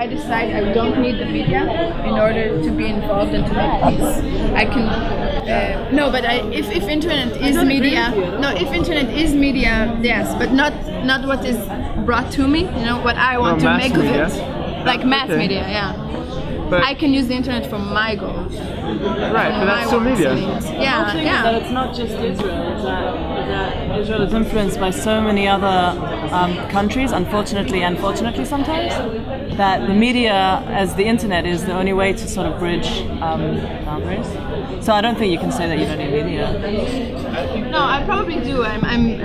I decide I don't need the media in order to be involved and to make peace. I can if internet is media, if internet is media, yes, but not what is brought to me. What I want to make of it, like mass media, yeah. But I can use the internet for my goals. Right, but that's still media. Yeah. That it's not just Israel. It's that Israel is influenced by so many other countries, unfortunately sometimes, that the media, as the internet, is the only way to sort of bridge boundaries. So I don't think you can say that you don't need media. No, I probably do. I'm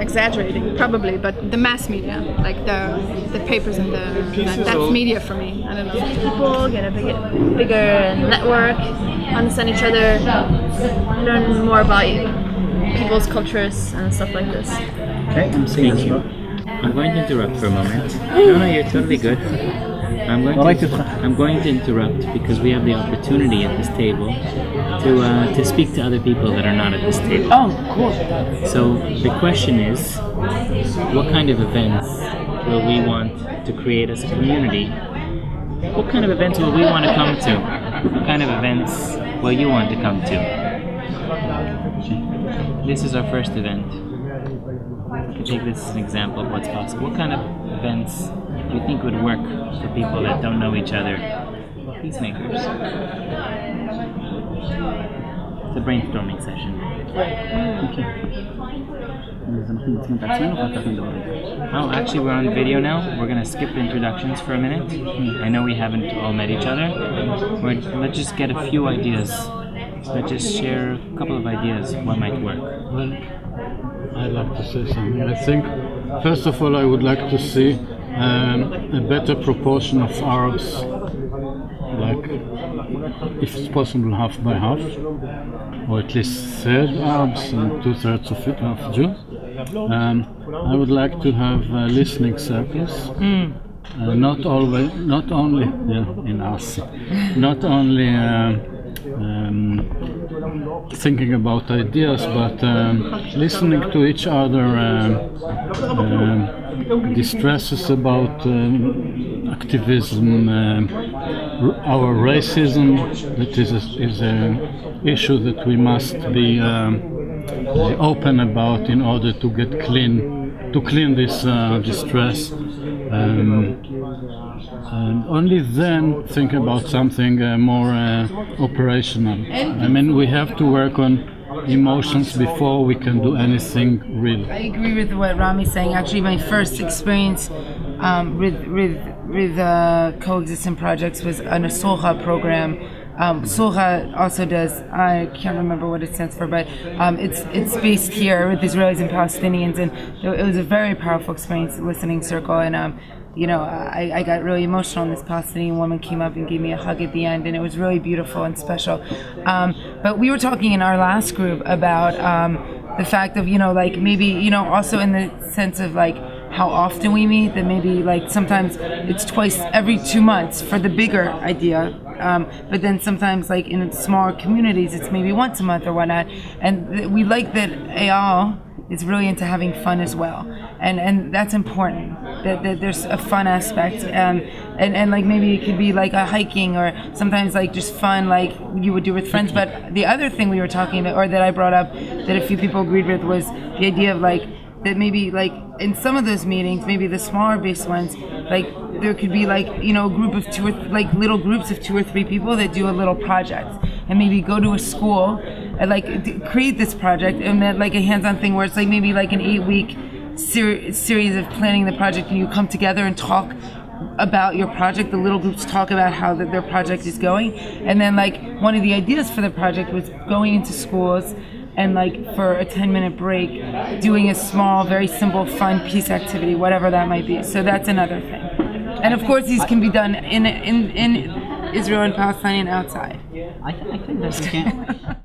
exaggerating, probably, but the mass media, like the papers and that's media for me. I don't know. People get a bigger network, understand each other, learn more about people's cultures and stuff like this. Okay, thank you. I'm going to interrupt for a moment. No, you're totally good. I'm going to interrupt because we have the opportunity at this table to speak to other people that are not at this table. Oh, cool. So the question is, what kind of events will we want to create as a community? What kind of events will we want to come to? What kind of events will you want to come to? This is our first event. We take this as an example of what's possible. What kind of events do you think would work for people that don't know each other? Peacemakers. It's a brainstorming session. Oh, actually we're on video now. We're going to skip introductions for a minute. I know we haven't all met each other. Let's just get a few ideas. Let's just share a couple of ideas what might work. Well, I'd like to say something. I think, first of all, I would like to see a better proportion of Arabs, like, if it's possible, half by half, or at least third Arabs and 2/3 of Jews. I would like to have listening circles, not only in Arsi, not only thinking about ideas, but listening to each other, distresses about activism, our racism, that is an issue that we must be open about in order to clean this distress. And only then think about something more operational. I mean, we have to work on emotions before we can do anything real. I agree with what Rami's saying. Actually, my first experience with coexistent projects was on a Soha program. Soha also does, I can't remember what it stands for, but it's based here with Israelis and Palestinians, and it was a very powerful experience, listening circle, and I got really emotional, and this Palestinian woman came up and gave me a hug at the end, and it was really beautiful and special. But we were talking in our last group about the fact of, maybe, also in the sense of how often we meet, that maybe sometimes it's twice every 2 months for the bigger idea. But then sometimes in smaller communities it's maybe once a month or whatnot, and we like that Eyal is really into having fun as well, and that's important, that there's a fun aspect, and maybe it could be a hiking, or sometimes just fun you would do with friends. But the other thing we were talking about, or that I brought up, that a few people agreed with, was the idea of that maybe in some of those meetings, maybe the smaller based ones, there could be a group of little groups of 2 or 3 people that do a little project, and maybe go to a school and create this project, and then a hands-on thing where it's maybe an 8-week series of planning the project, and you come together and talk about your project. The little groups talk about how their project is going, and then one of the ideas for the project was going into schools and for a 10-minute break, doing a small, very simple, fun peace activity, whatever that might be. So that's another thing. And of course, these can be done in Israel and Palestine and outside. I think that we can.